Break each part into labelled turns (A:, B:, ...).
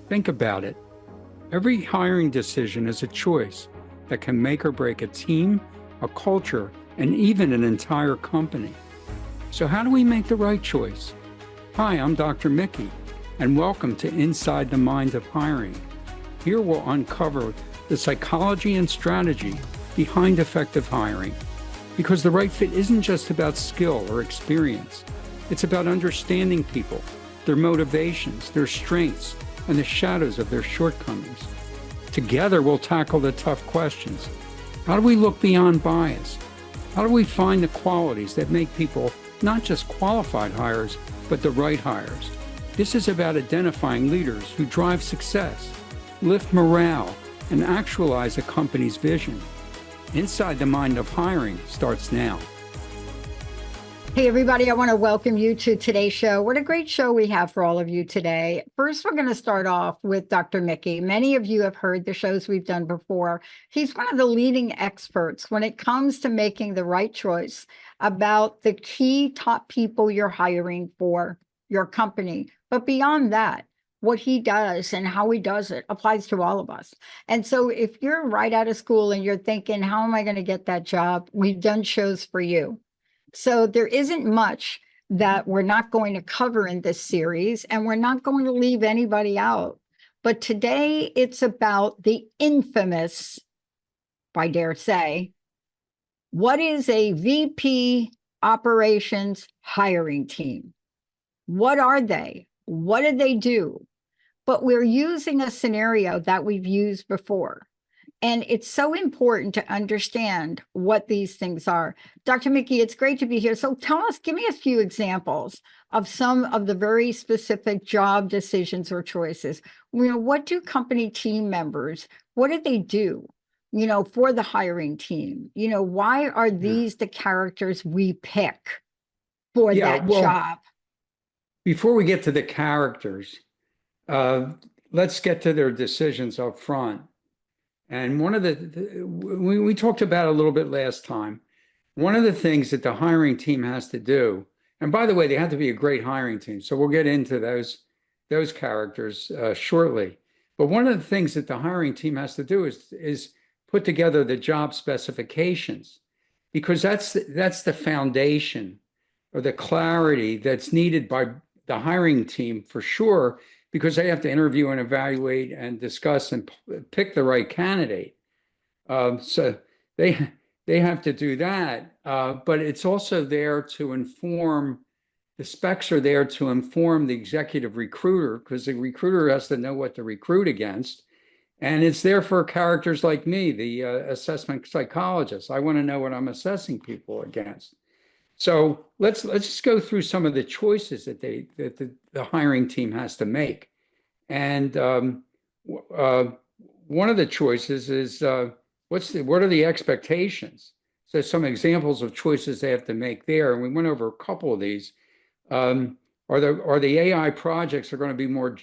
A: Think about it. Every hiring decision is a choice that can make or break a team, a culture, and even an entire company. So how do we make the right choice? Hi, I'm Dr. Mickey, and welcome to Inside the Mind of Hiring. Here we'll uncover the psychology and strategy behind effective hiring. Because the right fit isn't just about skill or experience. It's about understanding people, their motivations, their strengths, and the shadows of their shortcomings. Together, we'll tackle the tough questions. How do we look beyond bias? How do we find the qualities that make people not just qualified hires, but the right hires? This is about identifying leaders who drive success, lift morale, and actualize a company's vision. Inside the Mind of Hiring starts now.
B: Hey, everybody, I want to welcome you to today's show. What a great show we have for all of you today. First, we're going to start off with Dr. Mickey. Many of you have heard the shows we've done before. He's one of the leading experts when it comes to making the right choice about the key top people you're hiring for your company. But beyond that, what he does and how he does it applies to all of us. And so if you're right out of school and you're thinking, how am I going to get that job? We've done shows for you. So there isn't much that we're not going to cover in this series, and we're not going to leave anybody out. But today it's about the infamous, if I dare say, what is a VP operations hiring team? What are they? What do they do? But we're using a scenario that we've used before. And it's so important to understand what these things are. Dr. Mickey, it's great to be here. So tell us, give me a few examples of some of the very specific job decisions or choices. What do company team members, what do they do, for the hiring team? Why are these the characters we pick for that job?
A: Before we get to the characters, let's get to their decisions up front. And one of we talked about a little bit last time. One of the things that the hiring team has to do, and by the way, they have to be a great hiring team. So we'll get into those characters shortly. But one of the things that the hiring team has to do is put together the job specifications, because that's the foundation or the clarity that's needed by the hiring team for sure, because they have to interview and evaluate and discuss and pick the right candidate. So they have to do that, but it's also there to inform, the specs are there to inform the executive recruiter, because the recruiter has to know what to recruit against. And it's there for characters like me, the assessment psychologist. I want to know what I'm assessing people against. So let's just go through some of the choices that the hiring team has to make. And one of the choices is what are the expectations? So some examples of choices they have to make there, and we went over a couple of these. Are the AI projects are going to be more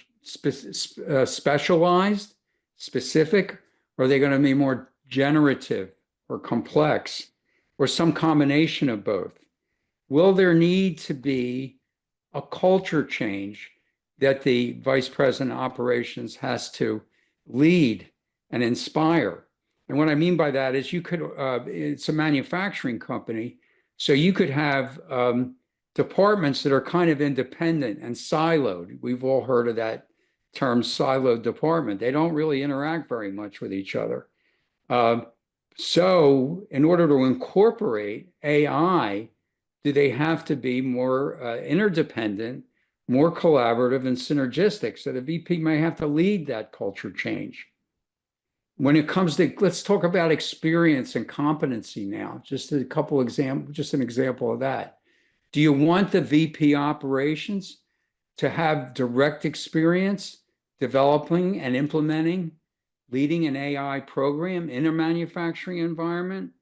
A: specialized, specific, or are they going to be more generative or complex, or some combination of both? Will there need to be a culture change that the vice president of operations has to lead and inspire? And what I mean by that is it's a manufacturing company, so you could have departments that are kind of independent and siloed. We've all heard of that term, siloed department. They don't really interact very much with each other. So in order to incorporate AI, do they have to be more interdependent, more collaborative and synergistic? So the VP may have to lead that culture change. When it comes to, let's talk about experience and competency now. Just an example of that. Do you want the VP operations to have direct experience developing and implementing, leading an AI program in a manufacturing environment?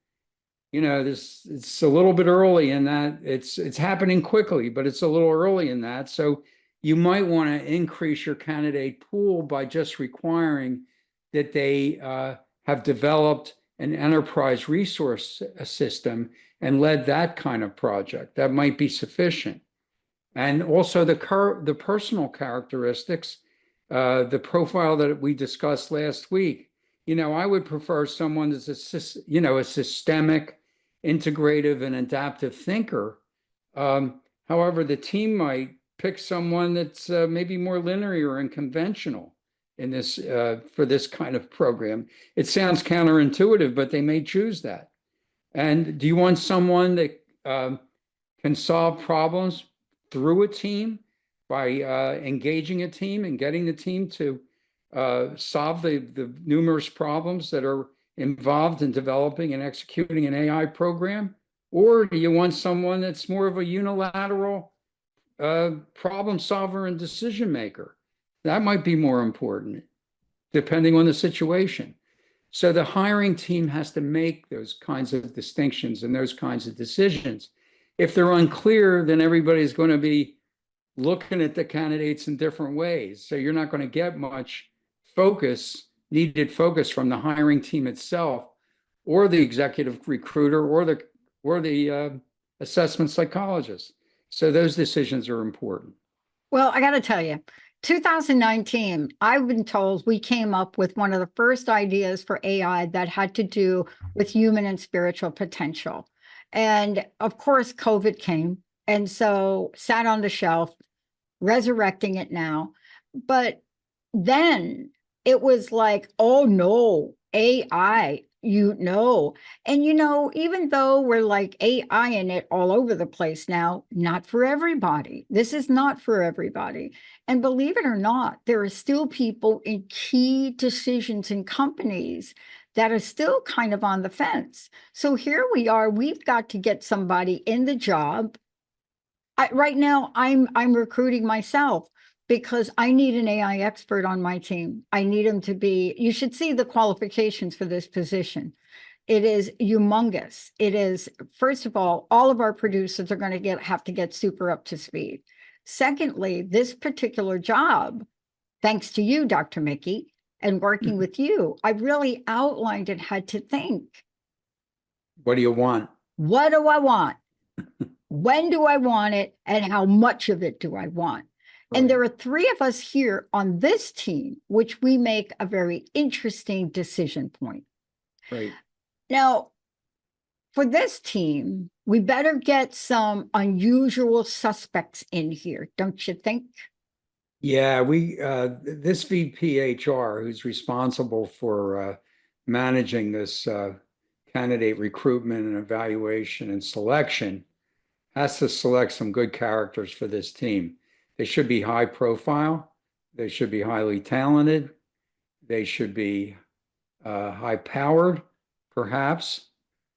A: It's a little bit early in that. It's happening quickly, but it's a little early in that. So you might want to increase your candidate pool by just requiring that they have developed an enterprise resource system and led that kind of project. That might be sufficient. And also the personal characteristics The profile that we discussed last week, I would prefer someone that's a systemic, integrative, and adaptive thinker. However, the team might pick someone that's maybe more linear and conventional in this for this kind of program. It sounds counterintuitive, but they may choose that. And do you want someone that can solve problems through a team by engaging a team and getting the team to solve the numerous problems that are involved in developing and executing an AI program? Or do you want someone that's more of a unilateral problem solver and decision maker? That might be more important, depending on the situation. So the hiring team has to make those kinds of distinctions and those kinds of decisions. If they're unclear, then everybody's going to be looking at the candidates in different ways. So you're not going to get much needed focus from the hiring team itself, or the executive recruiter, or the assessment psychologist. So those decisions are important.
B: Well, I got to tell you, 2019, I've been told we came up with one of the first ideas for AI that had to do with human and spiritual potential. And of course, COVID came, and so sat on the shelf, resurrecting it now. But then it was like, oh no, AI, And even though we're like AI in it all over the place now, not for everybody. This is not for everybody. And believe it or not, there are still people in key decisions in companies that are still kind of on the fence. So here we are, we've got to get somebody in the job. Right now, I'm recruiting myself because I need an AI expert on my team. I need him to be, you should see the qualifications for this position. It is humongous. It is, first of all of our producers are going to have to get super up to speed. Secondly, this particular job, thanks to you, Dr. Mickey, and working with you, I've really outlined and had to think.
A: What do you want?
B: What do I want? When do I want it? And how much of it do I want? Right. And there are three of us here on this team, which we make a very interesting decision point.
A: Right.
B: Now, for this team, we better get some unusual suspects in here, don't you think?
A: Yeah, this VPHR, who's responsible for managing this candidate recruitment and evaluation and selection, has to select some good characters for this team. They should be high profile. They should be highly talented. They should be high powered, perhaps,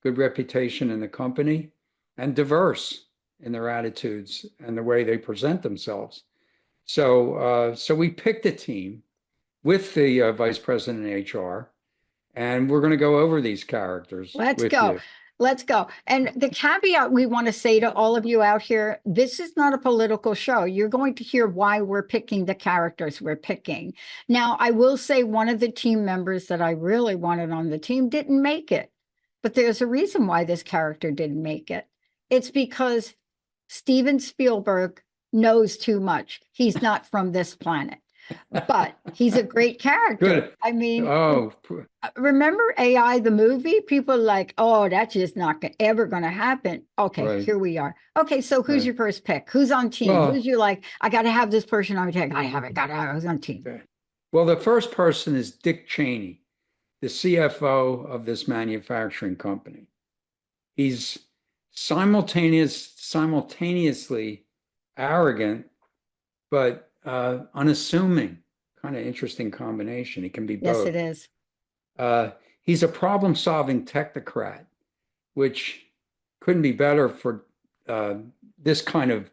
A: good reputation in the company, and diverse in their attitudes and the way they present themselves. So we picked a team with the vice president of HR, and we're going to go over these characters.
B: Let's go. Let's go. And the caveat we want to say to all of you out here, this is not a political show. You're going to hear why we're picking the characters we're picking. Now, I will say one of the team members that I really wanted on the team didn't make it. But there's a reason why this character didn't make it. It's because Steven Spielberg knows too much. He's not from this planet. But he's a great character.
A: Good.
B: I mean, remember AI, the movie? People are like, oh, that's just not ever going to happen. Okay, right. Here we are. Okay, so who's your first pick? Who's on team? Who's you like, I got to have this person on team. I got to have who's on team.
A: Okay. Well, the first person is Dick Cheney, the CFO of this manufacturing company. He's simultaneously arrogant, but unassuming. Kind of interesting combination. It can be both.
B: Yes, it is.
A: He's a problem-solving technocrat, which couldn't be better for this kind of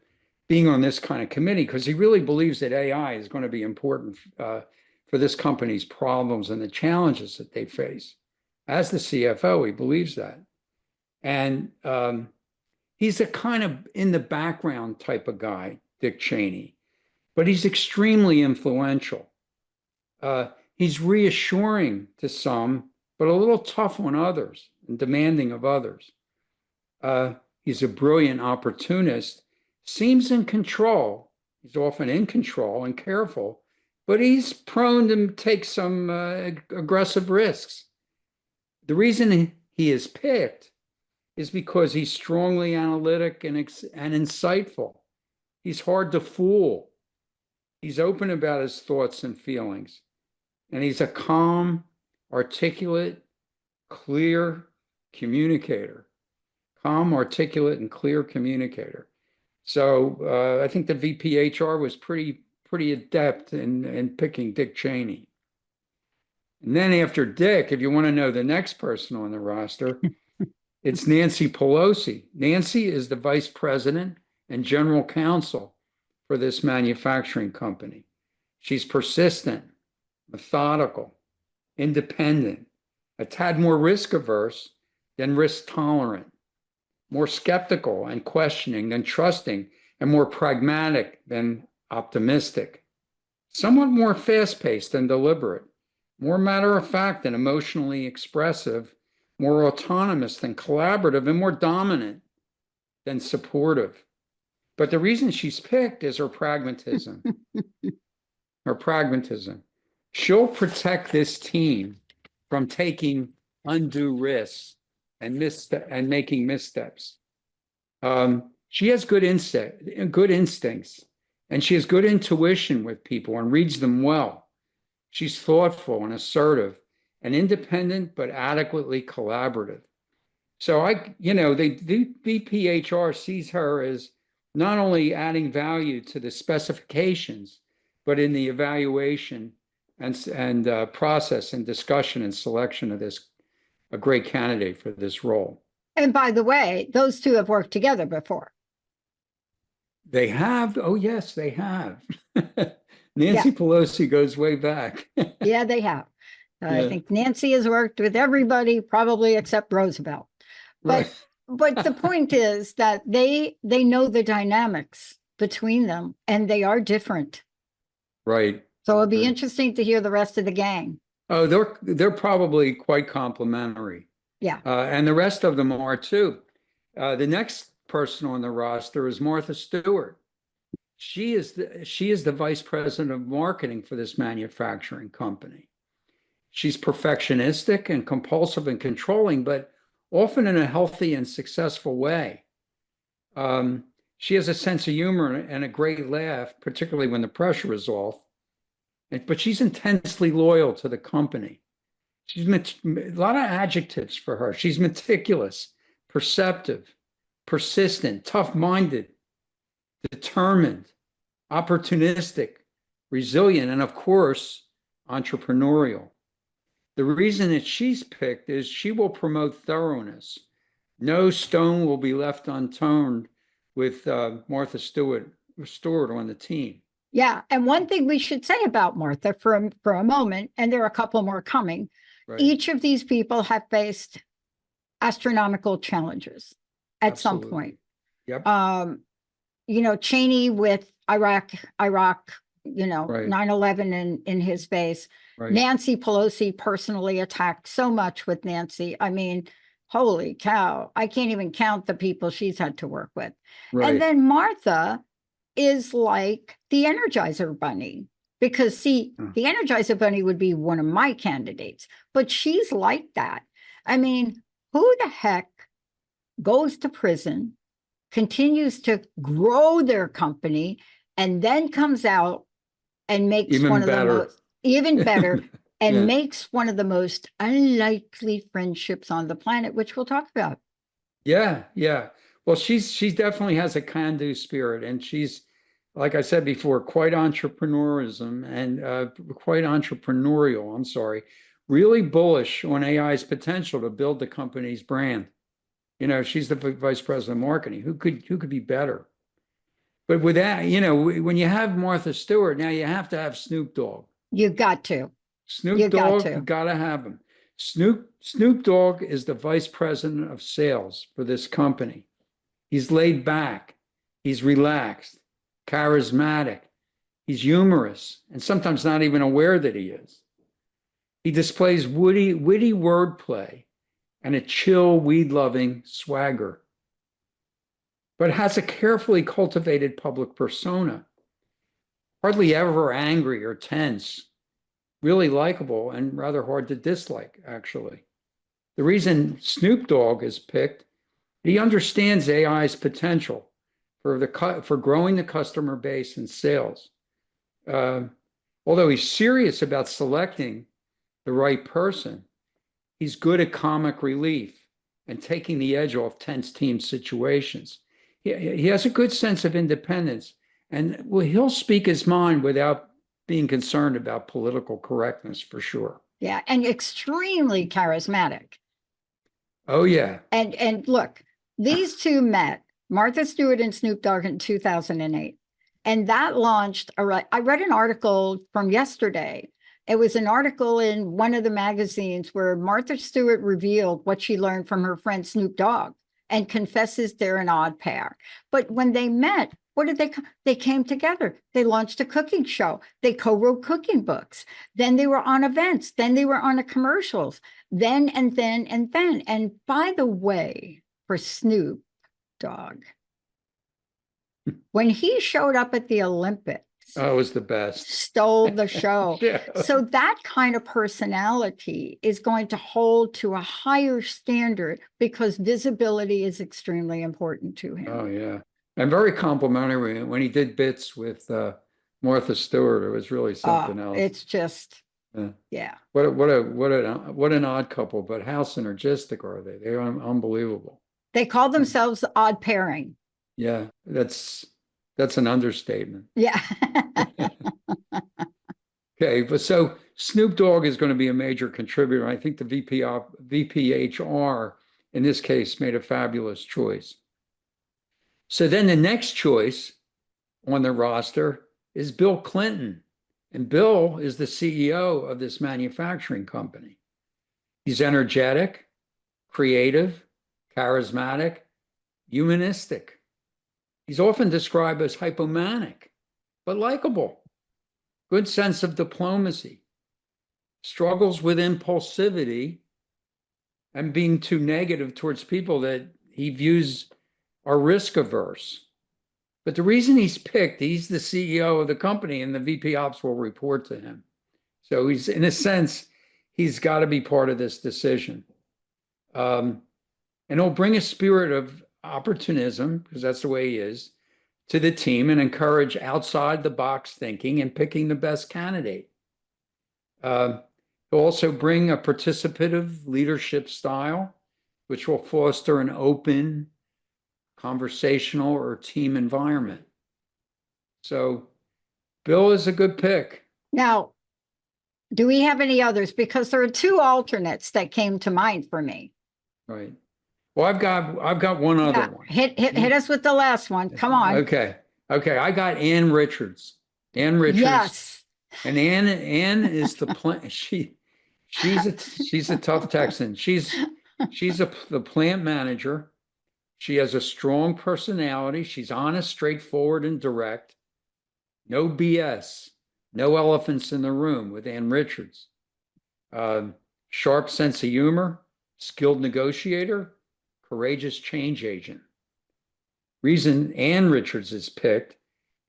A: being on this kind of committee, because he really believes that AI is going to be important for this company's problems and the challenges that they face. As the CFO, he believes that. And he's a kind of in the background type of guy, Dick Cheney, but he's extremely influential. He's reassuring to some, but a little tough on others and demanding of others. He's a brilliant opportunist, seems in control. He's often in control and careful, but he's prone to take some aggressive risks. The reason he is picked is because he's strongly analytic and insightful. He's hard to fool. He's open about his thoughts and feelings. And he's a calm, articulate, clear communicator. Calm, articulate, and clear communicator. So I think the VPHR was pretty adept in picking Dick Cheney. And then after Dick, if you want to know the next person on the roster, it's Nancy Pelosi. Nancy is the vice president and general counsel for this manufacturing company. She's persistent, methodical, independent, a tad more risk averse than risk tolerant, more skeptical and questioning than trusting, and more pragmatic than optimistic, somewhat more fast-paced than deliberate, more matter-of-fact than emotionally expressive, more autonomous than collaborative, and more dominant than supportive. But the reason she's picked is her pragmatism. Her pragmatism. She'll protect this team from taking undue risks and making missteps. She has good instincts, and she has good intuition with people and reads them well. She's thoughtful and assertive and independent, but adequately collaborative. So the VPHR sees her as not only adding value to the specifications, but in the evaluation and process and discussion and selection of a great candidate for this role.
B: And by the way, those two have worked together before.
A: They have. Oh, yes, they have. Nancy Pelosi goes way back.
B: Yeah, they have. I think Nancy has worked with everybody, probably except Roosevelt. But but the point is that they know the dynamics between them, and they are different.
A: Right.
B: So it'll be interesting to hear the rest of the gang.
A: Oh, they're probably quite complementary.
B: Yeah.
A: And the rest of them are too. The next person on the roster is Martha Stewart. She is the vice president of marketing for this manufacturing company. She's perfectionistic and compulsive and controlling, but often in a healthy and successful way. She has a sense of humor and a great laugh, particularly when the pressure is off. But she's intensely loyal to the company. She's a lot of adjectives for her. She's meticulous, perceptive, persistent, tough-minded, determined, opportunistic, resilient, and of course, entrepreneurial. The reason that she's picked is she will promote thoroughness. No stone will be left unturned with Martha Stewart on the team.
B: Yeah, and one thing we should say about Martha for a moment, and there are a couple more coming, each of these people have faced astronomical challenges at some point.
A: Yep.
B: Cheney with Iraq, 9/11 in his face. Right. Nancy Pelosi personally attacked so much with Nancy. I mean, holy cow, I can't even count the people she's had to work with. Right. And then Martha is like the Energizer Bunny, because the Energizer Bunny would be one of my candidates, but she's like that. I mean, who the heck goes to prison, continues to grow their company, and then comes out and makes even better and makes one of the most unlikely friendships on the planet, which we'll talk about.
A: Yeah. Well, she definitely has a can-do spirit, and she's, like I said before, quite entrepreneurial. I'm sorry, really bullish on AI's potential to build the company's brand. She's the vice president of marketing. Who could be better? But with that, when you have Martha Stewart, now you have to have Snoop Dogg.
B: You got to.
A: You got to have him. Snoop Dogg is the vice president of sales for this company. He's laid back. He's relaxed, charismatic. He's humorous, and sometimes not even aware that he is. He displays witty wordplay and a chill, weed-loving swagger, but has a carefully cultivated public persona. hardly ever angry or tense, really likable and rather hard to dislike, actually. The reason Snoop Dogg is picked, he understands AI's potential for growing the customer base and sales. Uh, Although he's serious about selecting the right person, he's good at comic relief and taking the edge off tense team situations. He has a good sense of independence, and well, he'll speak his mind without being concerned about political correctness for sure.
B: Yeah, and extremely charismatic.
A: Oh, yeah.
B: And look, these two met, Martha Stewart and Snoop Dogg, in 2008. And that launched, I read an article from yesterday. It was an article in one of the magazines where Martha Stewart revealed what she learned from her friend Snoop Dogg and confesses they're an odd pair. But when they met, what did they came together? They launched a cooking show. They co-wrote cooking books. Then they were on events. Then they were on the commercials. Then and then and then. And by the way, for Snoop Dogg, when he showed up at the Olympics,
A: Oh, it was the best.
B: Stole the show.
A: Yeah.
B: So that kind of personality is going to hold to a higher standard because visibility is extremely important to him.
A: Oh, yeah. And very complimentary when he did bits with Martha Stewart. It was really something else.
B: It's just, yeah.
A: What an odd couple, but how synergistic are they? They're unbelievable.
B: They call themselves the odd pairing.
A: Yeah, that's an understatement.
B: Yeah.
A: Okay, but so Snoop Dogg is going to be a major contributor. I think the VPHR in this case made a fabulous choice. So then the next choice on the roster is Bill Clinton. And Bill is the CEO of this manufacturing company. He's energetic, creative, charismatic, humanistic. He's often described as hypomanic, but likable. Good sense of diplomacy. Struggles with impulsivity and being too negative towards people that he views are risk averse. But the reason he's picked, he's the CEO of the company and the VP Ops will report to him. So he's, in a sense, he's got to be part of this decision. And he'll bring a spirit of opportunism, because that's the way he is, to the team and encourage outside the box thinking and picking the best candidate. He'll also bring a participative leadership style, which will foster an open, conversational or team environment. So Bill is a good pick.
B: Now, do we have any others? Because there are two alternates that came to mind for me.
A: Right. Well, I've got one other one.
B: Hit us with the last one. Come on.
A: Okay. I got Ann Richards. Ann Richards.
B: Yes.
A: And Ann is the plant. She's a tough Texan. She's the plant manager. She has a strong personality. She's honest, straightforward, and direct. No BS. No elephants in the room with Ann Richards. Sharp sense of humor, skilled negotiator, courageous change agent. Reason Ann Richards is picked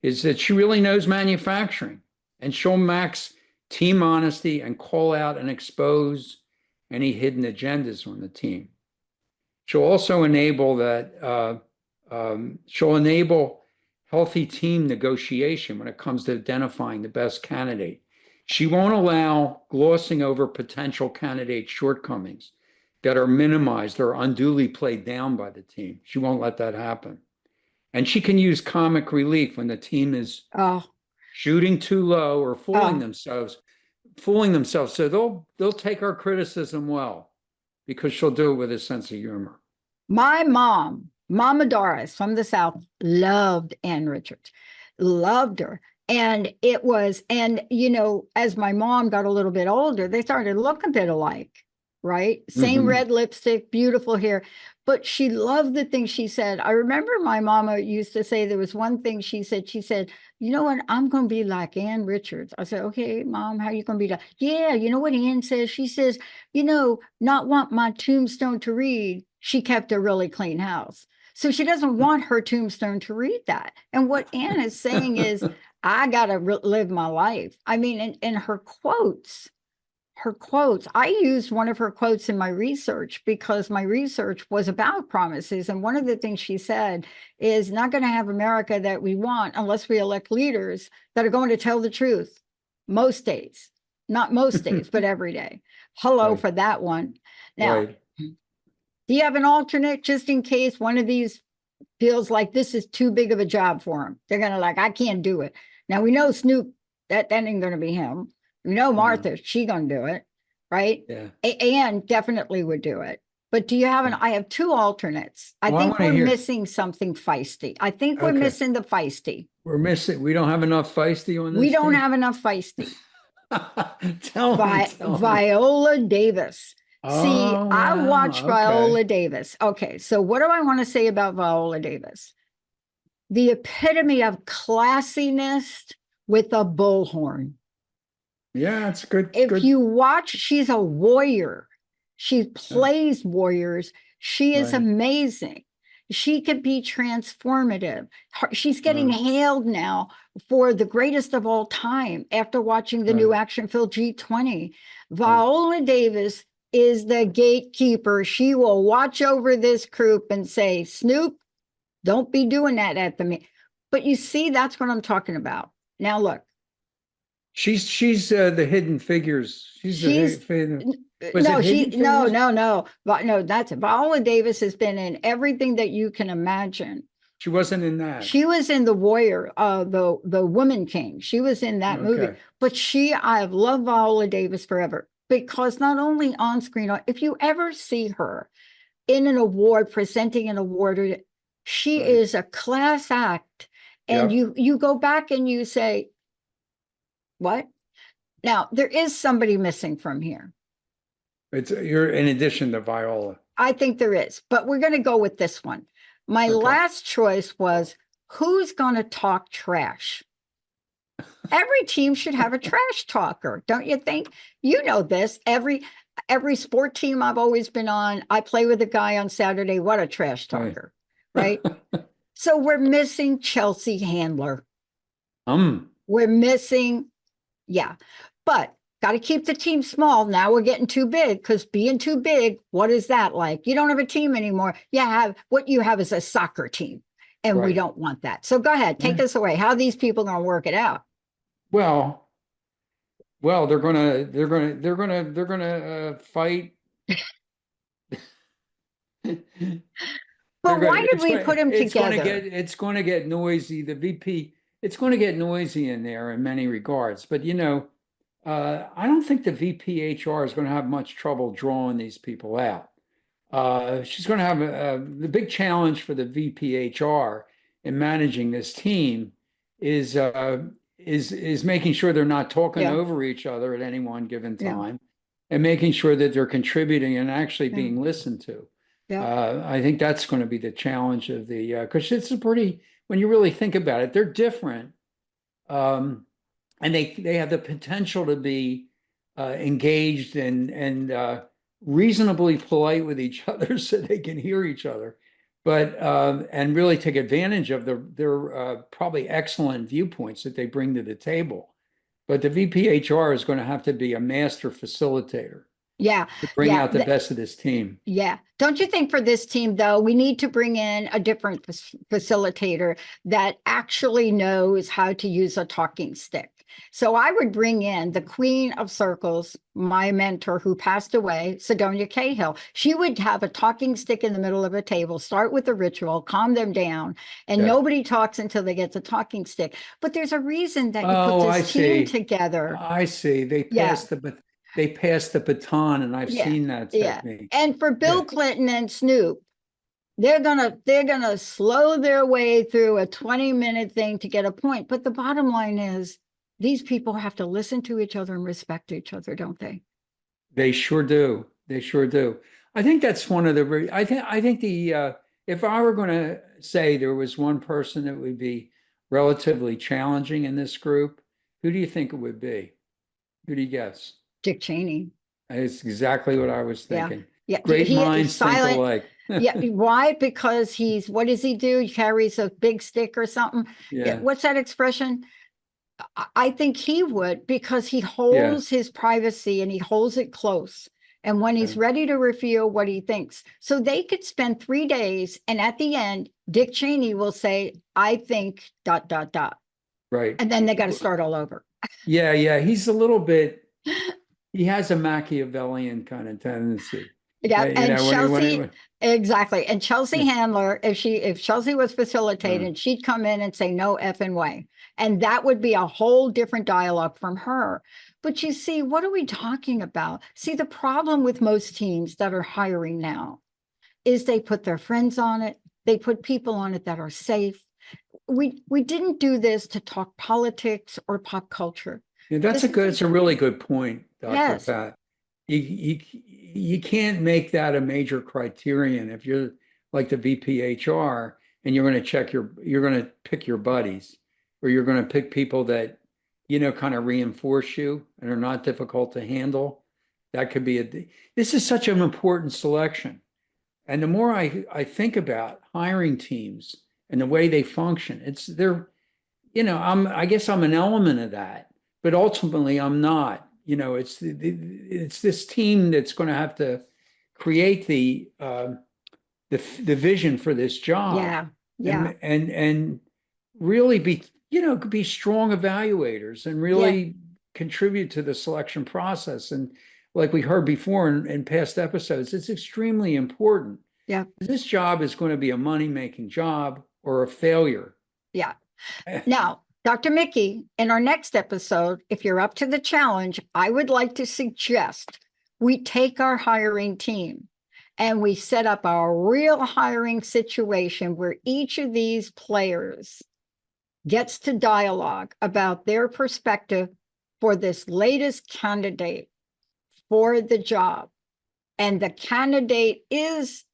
A: is that she really knows manufacturing and she'll max team honesty and call out and expose any hidden agendas on the team. She'll also enable healthy team negotiation when it comes to identifying the best candidate. She won't allow glossing over potential candidate shortcomings that are minimized or unduly played down by the team. She won't let that happen. And she can use comic relief when the team is shooting too low or fooling themselves. So they'll take our criticism well because she'll do it with a sense of humor.
B: My mom, Mama Doris from the South, loved Ann Richards, loved her. And you know, as my mom got a little bit older, they started to look a bit alike, right? Same red lipstick, beautiful hair. But she loved the thing she said. I remember my mama used to say there was one thing she said, you know what, I'm going to be like Ann Richards. I said, okay, Mom, how are you going to be like? Yeah, you know what Ann says? She says, you know, not want my tombstone to read, she kept a really clean house. So she doesn't want her tombstone to read that. And what Ann is saying is, I got to live my life. I mean, in her quotes, I used one of her quotes in my research because my research was about promises. And one of the things she said is not going to have America that we want unless we elect leaders that are going to tell the truth most days, not most days, but every day. Hello
A: Right.
B: for that one. Now,
A: Right.
B: do you have an alternate just in case one of these feels like this is too big of a job for him? They're going to I can't do it. Now we know Snoop, that ain't going to be him. We know Martha, she going to do it, right?
A: Yeah.
B: Anne definitely would do it. But do you have I have two alternates. I
A: Well, I
B: think
A: want to
B: we're
A: hear.
B: missing something feisty. I think we're
A: Okay.
B: missing the feisty.
A: We don't have enough feisty on
B: We
A: this
B: don't
A: team.
B: have enough feisty.
A: Tell me.
B: Viola Davis. See,
A: Oh,
B: I watched
A: wow. Okay.
B: Viola Davis. Okay, so what do I want to say about Viola Davis? The epitome of classiness with a bullhorn.
A: Yeah, it's good.
B: If
A: Good.
B: you watch, she's a warrior. She plays warriors. She is
A: Right.
B: amazing. She could be transformative. She's getting
A: Right.
B: hailed now for the greatest of all time after watching the new action film G20. Viola Davis is the gatekeeper. She will watch over this group and say, Snoop, don't be doing that at the meeting. But you see, that's what I'm talking about. Now, look.
A: She's the hidden figures. She's the hidden. Was
B: No,
A: it
B: she
A: Hidden
B: no,
A: Figures?
B: no, no. But no, that's it. Viola Davis has been in everything that you can imagine.
A: She wasn't in that.
B: She was in The Warrior, the Woman King. She was in that movie.
A: Okay.
B: But I have loved Viola Davis forever because not only on screen, if you ever see her in an award, presenting an award, she
A: Right.
B: is a class act. And
A: Yep.
B: you go back and you say, what? Now, there is somebody missing from here.
A: You're in addition to Viola.
B: I think there is, but we're going to go with this one. My last choice was who's going to talk trash? Every team should have a trash talker, don't you think? You know this. Every sport team I've always been on, I play with a guy on Saturday. What a trash talker, right? So we're missing Chelsea Handler. We're missing, yeah, but got to keep the team small. Now we're getting too big because being too big, what is that like? You don't have a team anymore. What you have is a soccer team, and we don't want that. So go ahead, take us away. How are these people going to work it out?
A: Well, they're gonna fight.
B: But why did we put them together?
A: It's going to get noisy. The VP, it's going to get noisy in there in many regards. But I don't think the VPHR is going to have much trouble drawing these people out. She's going to have the big challenge for the VPHR in managing this team is making sure they're not talking over each other at any one given time, and making sure that they're contributing and actually being listened to. I think that's going to be the challenge of because it's when you really think about it, they're different. And they have the potential to be engaged and reasonably polite with each other so they can hear each other, but and really take advantage of their probably excellent viewpoints that they bring to the table. But the VPHR is going to have to be a master facilitator.
B: Yeah.
A: To bring out the best of this team.
B: Yeah. Don't you think for this team, though, we need to bring in a different facilitator that actually knows how to use a talking stick? So I would bring in the Queen of Circles, my mentor who passed away, Sidonia Cahill. She would have a talking stick in the middle of a table, start with a ritual, calm them down, and nobody talks until they get the talking stick. But there's a reason that you put this team together.
A: I see. They passed the baton, and I've seen that technique.
B: And for Bill Clinton and Snoop, they're gonna slow their way through a 20-minute thing to get a point. But the bottom line is these people have to listen to each other and respect each other, don't they?
A: They sure do. They sure do. I think that's one of the I think if I were going to say there was one person that would be relatively challenging in this group, who do you think it would be? Who do you guess?
B: Dick Cheney.
A: It's exactly what I was thinking.
B: Yeah.
A: Great minds think alike.
B: Why? Because what does he do? He carries a big stick or something.
A: Yeah.
B: What's that expression? I think he would, because he
A: Yeah.
B: holds his privacy and he holds it close. And when he's
A: Yeah.
B: ready to reveal what he thinks, so they could spend 3 days, and at the end, Dick Cheney will say, "I think ...
A: Right.
B: and then they got to start all over.
A: Yeah, yeah. He's a little bit, he has a Machiavellian kind of tendency.
B: Yeah,
A: You
B: and
A: know,
B: Chelsea, exactly. And Chelsea
A: yeah.
B: Handler, if Chelsea was facilitating, she'd come in and say, "No effing way." And that would be a whole different dialogue from her. But you see, what are we talking about? See, the problem with most teams that are hiring now is they put their friends on it. They put people on it that are safe. We didn't do this to talk politics or pop culture.
A: Yeah,
B: This is
A: it's a really good point, Dr.
B: yes,
A: Pat. You can't make that a major criterion if you're like the VPHR and you're going to you're going to pick your buddies, or you're going to pick people that, kind of reinforce you and are not difficult to handle. That could be this is such an important selection. And the more I think about hiring teams and the way they function, I guess I'm an element of that, but ultimately I'm not. It's this team that's going to have to create the vision for this job.
B: yeah, yeah,
A: and really be strong evaluators and really contribute to the selection process. And like we heard before in past episodes, it's extremely important.
B: yeah,
A: This job is going to be a money-making job or a failure.
B: yeah. Now, Dr. Mickey, in our next episode, if you're up to the challenge, I would like to suggest we take our hiring team and we set up our real hiring situation where each of these players gets to dialogue about their perspective for this latest candidate for the job. And the candidate is,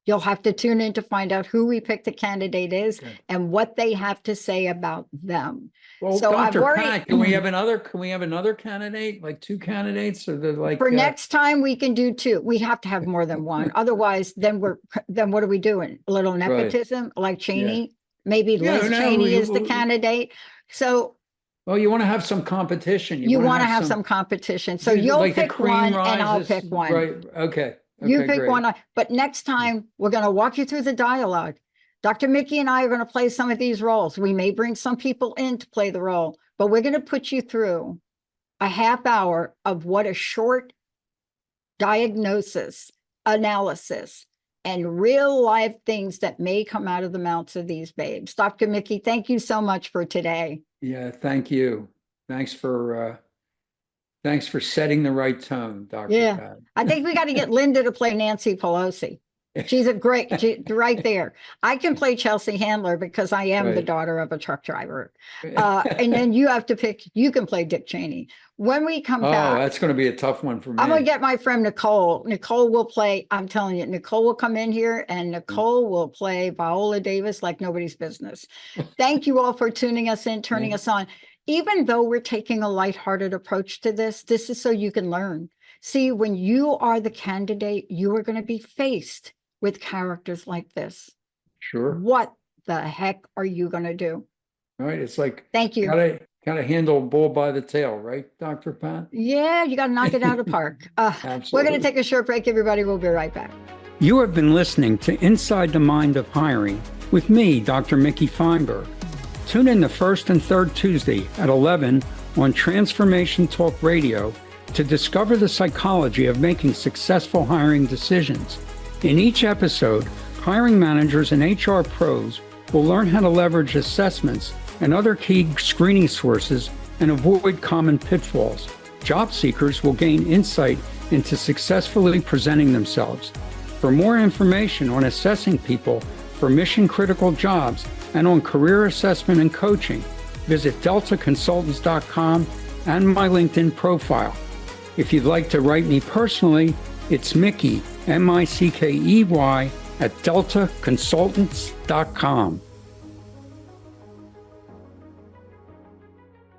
B: you'll have to tune in to find out who we pick the candidate is and what they have to say about them.
A: Well,
B: so
A: Dr. Pat, can we have another candidate, like two candidates, or
B: for next time we can do two. We have to have more than one. Otherwise, then what are we doing? A little nepotism, like Cheney? Maybe Liz Cheney is the candidate. So
A: well, you want to have some competition.
B: You want to have some competition. So you'll
A: like
B: pick one and I'll pick one.
A: Right. Okay.
B: You pick
A: great.
B: one. But next time we're going to walk you through the dialogue. Dr. Mickey and I are going to play some of these roles. We may bring some people in to play the role, but we're going to put you through a half hour of what a short diagnosis, analysis, and real life things that may come out of the mouths of these babes. Dr. Mickey, thank you so much for today.
A: Yeah, thank you. Thanks for setting the right tone, Dr.
B: Yeah,
A: Pat.
B: I think we got to get Linda to play Nancy Pelosi. She's right there. I can play Chelsea Handler because I am the daughter of a truck driver. And then you can play Dick Cheney. When we come back.
A: Oh, that's going to be a tough one for me.
B: I'm going to get my friend Nicole. Nicole will play, I'm telling you, Nicole will come in here and Nicole will play Viola Davis like nobody's business. Thank you all for tuning us in, turning us on. Even though we're taking a lighthearted approach to this is so you can learn. See, when you are the candidate, you are going to be faced with characters like this.
A: Sure.
B: What the heck are you going to do?
A: All right. It's like,
B: thank you.
A: Gotta handle a bull by the tail, right, Dr. Pat?
B: Yeah, you got to knock it out of the park. We're going to take a short break, everybody. We'll be right back.
A: You have been listening to Inside the Mind of Hiring with me, Dr. Mickey Fineberg. Tune in the first and third Tuesday at 11 on Transformation Talk Radio to discover the psychology of making successful hiring decisions. In each episode, hiring managers and HR pros will learn how to leverage assessments and other key screening sources and avoid common pitfalls. Job seekers will gain insight into successfully presenting themselves. For more information on assessing people for mission-critical jobs and on career assessment and coaching, visit deltaconsultants.com and my LinkedIn profile. If you'd like to write me personally, it's Mickey, Mickey, @deltaconsultants.com.